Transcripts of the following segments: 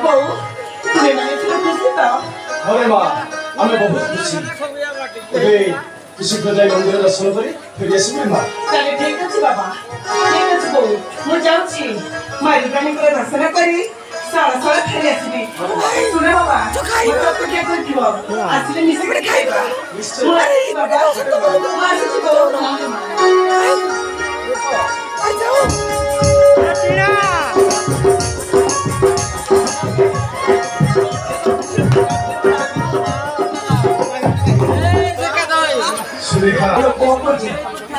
বউ তুমি মানে খুশি তো আরে মা আমি বহুত খুশি ଏବେ ଶୀଘ୍ର ଯାଇ ମନ୍ଦିର ଦର୍ଶନ କରି ଫେରି ଆସିବି ମା ତାହେଲେ ଠିକ ଅଛି ବାବା ଠିକ ଅଛି ବୋଉ ମୁଁ ଯାଉଛି ମାଲିକାଣୀଙ୍କର ଦର୍ଶନ କରି ସାରା ସାରା ଫେରି ଆସିବି ଶୁଣ ବାବା ଅପେକ୍ଷା କରିଥିବ ଆସିଲେ ମିଶିକି ଖାଇବା ମୁଁ ଆସିଛି ବାବା ମୁଁ ଆସିଛି ବୋଉ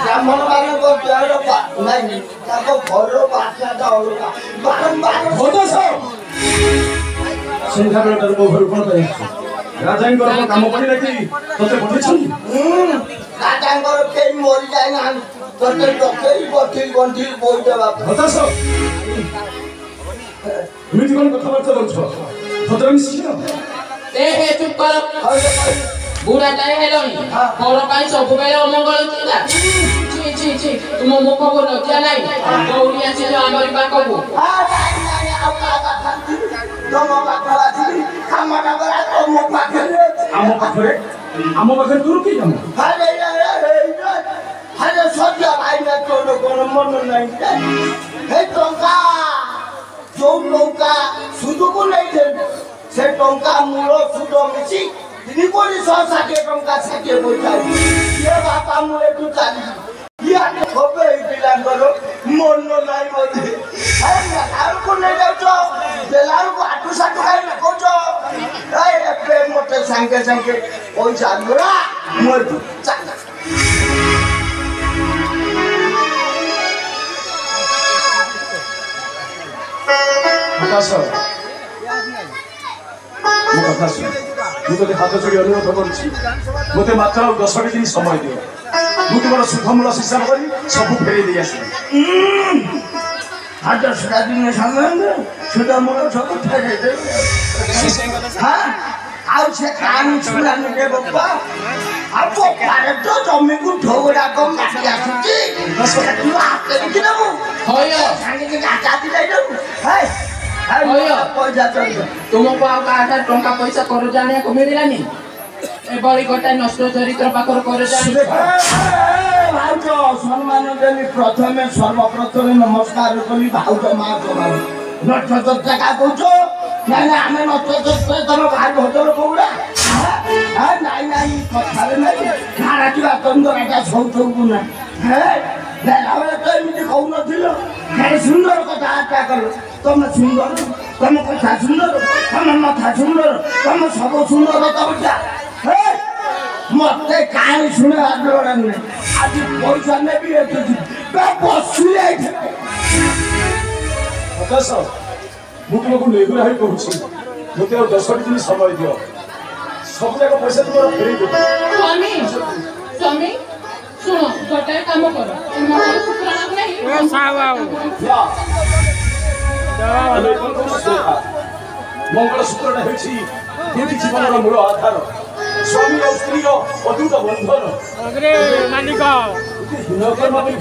ବ୍ରାହ୍ମଣ ମାନଙ୍କ ଦ୍ୱାର ନାଇଁ ତାଙ୍କ ଘର ବାଖ୍ୟାଟା ଅଲଗା ସନ୍ଧ୍ୟାବେଳଟାରୁ ମୋ ଘରୁ କଣ ପାଇଁ ଆସିଛୁ ରାଜାଙ୍କର କାମ ପଡ଼ିଲା କି ତତେ ପଠେଇଛନ୍ତି ରାଜାଙ୍କର କେହି ମରିଯାଇନାହାନ୍ତି ତତେ ଡକେଇ ଗଣ୍ଠି ବୋଇ ଦେବା ହତାଶ ଏମିତି କଣ କଥାବାର୍ତ୍ତା କରୁଛ ଭଦ୍ର ମିଶିଲ ଚୁପ୍ କର ବୁଢ଼ାଟାଏ ହେଲଣି ଘର ପାଇଁ ସବୁବେଳେ ଅମଙ୍ଗଳ ଥିଲା ତୁମ ମୁଖକୁ ଲଜ୍ଜା ନାହିଁ ଦୌଡ଼ି ଆସିଛ ଆମରି ପାଖକୁ ଆମ ପାଖରେ ତୋର କି କାମ ସଜା ଭାଇ କଣ ମନ ନାହିଁ ଟଙ୍କା ଯୋଉ ଟଙ୍କା ସୁଧକୁ ନେଇଛନ୍ତି ସେ ଟଙ୍କା ମୂଳ ସୁଧ ମିଶି 360 ଟଙ୍କା 60 ପଇସା ଇଏ ବାପା ମୁଁ ଏଠୁ ଚାଲିଛି ଇଆଡ଼େ ଖବେ ପିଲାଙ୍କର ମନ ନାହିଁ ବୋଧେ ଲାଲକୁ ନେଇଯାଉଛ ଲାଲକୁ ଆଠୁ ସାଠୁ ଖାଇ କହୁଛ ଏବେ ମତେ ସାଙ୍ଗେ ସାଙ୍ଗେ ପଇସା ଲୋଡ଼ା ମୁଁ ଏଠୁ ମୋ କଥା ଶୁଣ ମୁଁ ତୋତେ ହାତ ଯୋଡ଼ି ଅନୁରୋଧ କରୁଛି ମୋତେ ମାତ୍ର ଆଉ 10 ଦିନ ସମୟ ଦିଅ ମୁଁ ତୁମର ସୁଧମୂଳ ହିସାବ କରି ସବୁ ଫେରେଇ ଦେଇ ଆସିବି ଆଉ 10 ଦିନ ସମୟ ସୁଧମୂଳ ସବୁ ଫେରେଇ ଦେବି ଆଉ ସେ କାହିଁ ଶୁଣାନି ରେ ବାପା ଆଉ ପପାରେ ତ ଜମିକୁ ଢୋଗୁଡାକ ମାଟି ଆସୁଛି ତୁ ହାତରେ କି ଦେବୁ ସାଙ୍ଗେ ଗାଚାତି ଦେଇଦେବୁ ତୁମକୁ ଆଉ କାହାଠାରୁ ଟଙ୍କା ପଇସା କରଜ ଆଣିବାକୁ ମିଳିଲାନି ଏଭଳି ଗୋଟେ ନଷ୍ଟ ଚରିତ୍ର ପାଖରୁ କରଜ ଭାଉଜ ସମ୍ମାନ ଦେଲି ପ୍ରଥମେ ସର୍ବପ୍ରଥମେ ନମସ୍କାର କଲି ଭାଉଜ ମା ଜମାରୁ ନଷ୍ଟ ଚର୍ଚ୍ଚା କହୁଛ ନାଇଁ ଆମେ ନଷ୍ଟ ଚର୍ଚ୍ଚା ତମ ଭାଇ ଭଜର କହୁଡ଼ା ନାଇଁ ନାଇଁ କଥାରେ ନାଇଁ ଖାରାଟିବା ତନ୍ଦରାଟା ଶୌଚକୁ ନା ବେଲାବେଳେ ତ ଏମିତି କହୁନଥିଲ ଖାଲି ସୁନ୍ଦର କଥାବାର୍ତ୍ତା କଲ ତମେ ସୁନ୍ଦର ତମ କଥା ସୁନ୍ଦର ତମ ମଥା ସୁନ୍ଦର ତମ ସବୁ ସୁନ୍ଦର ତମଟା ମତେ କାହିଁ ଶୁଣିବା ଦରକାର ନାହିଁ ଆଜି ପଇସା ନେବି ଏଠି ବସି ଯାଇଥିଲେ ମୁଁ ତୁମକୁ ନେଗୁରା ହେଇ କହୁଛି ମୋତେ ଆଉ 10 ଦିନ ସମୟ ଦିଅ ସବୁ ଯାକ ପଇସା ତୁମର ଫେରେଇ ଦେବି ସ୍ୱାମୀ ଶୁଣ ଗୋଟାଏ କାମ କର ମଙ୍ଗଳସୂତ୍ରଟା ହେଉଛି ଦୁଇଟି ଜୀବନର ମୂଳ ଆଧାର ସ୍ୱାମୀ ଆଉ ସ୍ତ୍ରୀର ଅଦ୍ଭୁତ ବନ୍ଧନ ମାଲିକ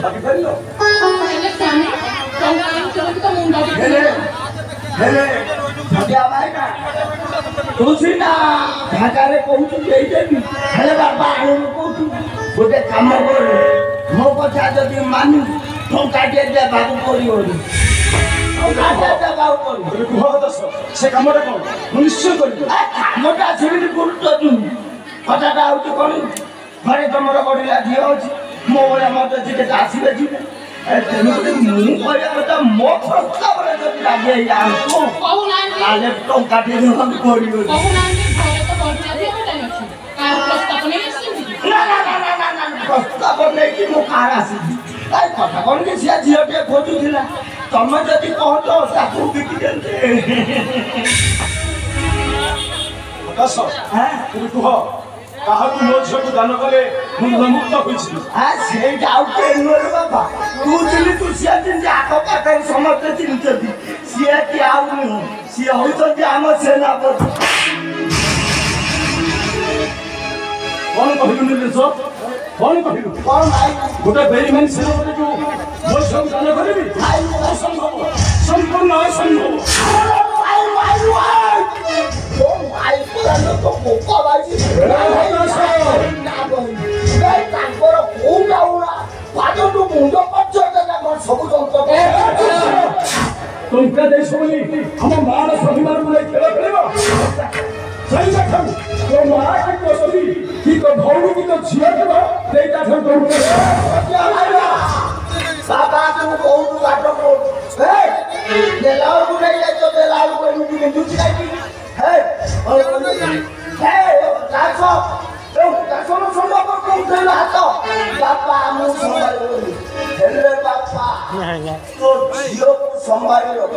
ଭାବିପାରିଲ ତୁ ସିନା ଢାକାରେ କହୁଛୁ ଦେଇଦେବି ହେଲେ ବାପା ଆଣିବୁ କହୁଛୁ ଗୋଟେ କାମ କରୁ ମୋ କଥା ଯଦି ମାନୁ ଟଙ୍କାଟିଏ ଦେବାକୁ ପଡ଼ିବନି ସେ କାମଟା କଣ ମୁଁ ନିଶ୍ଚୟ କରିବି କାମଟା ସେମିତି ଗୁରୁତ୍ୱ ଦୁନି କଥାଟା ହଉଛି କଣ ଘରେ ତମର ବଢିଲା ଝିଅ ଅଛି ମୋ ଭଳିଆ ମତେ ଟିକେ ଆସିବେ ଯିବେ ତେଣୁକରି ମୁଁ କହିବା କଥା ମୋ ପ୍ରସ୍ତାବରେ ଯଦି ରାଜି ହେଇଯାଆନ୍ତୁ ତାହେଲେ ଟଙ୍କାଟିଏ ଦେବାକୁ ପଡ଼ିବନି ପ୍ରସ୍ତାବ ନେଇକି ମୁଁ କାହାର ଆସିବି କଥା କଣ କି ସିଏ ଝିଅଟିଏ ଖୋଜୁଥିଲା ତମେ ଯଦି କହୁଛ ତାକୁ ବିକି ଦିଅନ୍ତେ କୁହ କାହାକୁ ମୋ ଝିଅକୁ ଦାନ କଲେ ମୁଁ ମୁକ୍ତ ହୋଇଛି ସେଇଟା ଆଉ କେହି ନୁହେଁ ବାପା ତୁ ଚିହ୍ନି ତୁ ସିଏ ଚିହ୍ନି ଆଖପାଖରେ ସମସ୍ତେ ଚିହ୍ନିଛନ୍ତି ସିଏ କି ଆଉ ନୁହଁ ସିଏ ହଉଛନ୍ତି ଆମ ସେନାପତି କଣ କହିଲୁ ନିଲେଶ କଣ କହିଲୁ କଣ ଭାଇ ଗୋଟେ ବେଇମାନ ସେନାପତିକୁ ମୋ ଝିଅକୁ ଦାନ କରିବି ଅସମ୍ଭବ ସମ୍ପୂର୍ଣ୍ଣ ଅସମ୍ଭବ ମୁଣ୍ଡ ପର୍ଯ୍ୟନ୍ତ ମୋର ସବୁ ଯନ୍ତ୍ର ଟଙ୍କା ଦେଇଛ ବୋଲି ଆମ ମାର ସ୍ୱାଭିମାନକୁ ନେଇ ଖେଳ ଖେଳିବ ସେଇଟା ଠାରୁ ତୋ ମା କି ତୋ ସ୍ତ୍ରୀ କି ତୋ ଭଉଣୀ କି ତୋ ଝିଅ ଥିବ ସେଇଟା ଠାରୁ ବାବା ତୁ ବହୁତ ବାଟ ଦେଲାକୁ ନେଇ ଯାଇଛ ଦେଲାକୁ ଏମିତି ବିନ୍ଧୁଛି କାହିଁକି ହାତ ବାପା ମୁଁ ସମ୍ଭାଳିବି ହେଲେ ବାପା ତୋ ଝିଅକୁ ସମ୍ଭାଳି ଝିଅ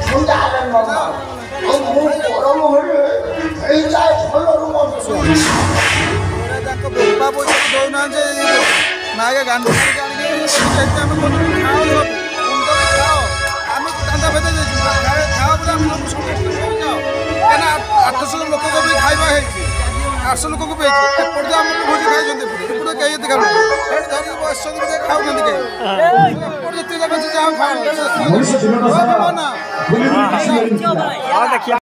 ଥଣ୍ଡା ହେଲେ ମୁଁ ଗରମ ହେଲେ ଏଇଟା ଭଲରୁ ତାଙ୍କ ବୋପା ପଇସାକୁ ଦଉନାହାନ୍ତି ମାଗେ ଗାଣ୍ଡ ଆଣିକି ଆମେ ଖାଅ ଆମେ ଚାନ୍ଦା ଭେଦା ଦେଇଛୁ ଖାଅ ବୋଲି ଆମେ କାହିଁକିନା 800 ଲୋକଙ୍କ ବି ଖାଇବା ହେଇଛି 800 ଲୋକଙ୍କୁ ବି ହେଇଛି ଏପଟେ ତ ଆମର ଭୋଜି ଖାଇଛନ୍ତି ଏପଟେ କେହି ଏତେ ଖାଉନାହାନ୍ତି ଏଠି ଧରିକି ବସିଛନ୍ତି ଖାଉନାହାନ୍ତି କେହି ଏପଟେ ଯେତିକି ଯାକ ଯାହା ଖାଉ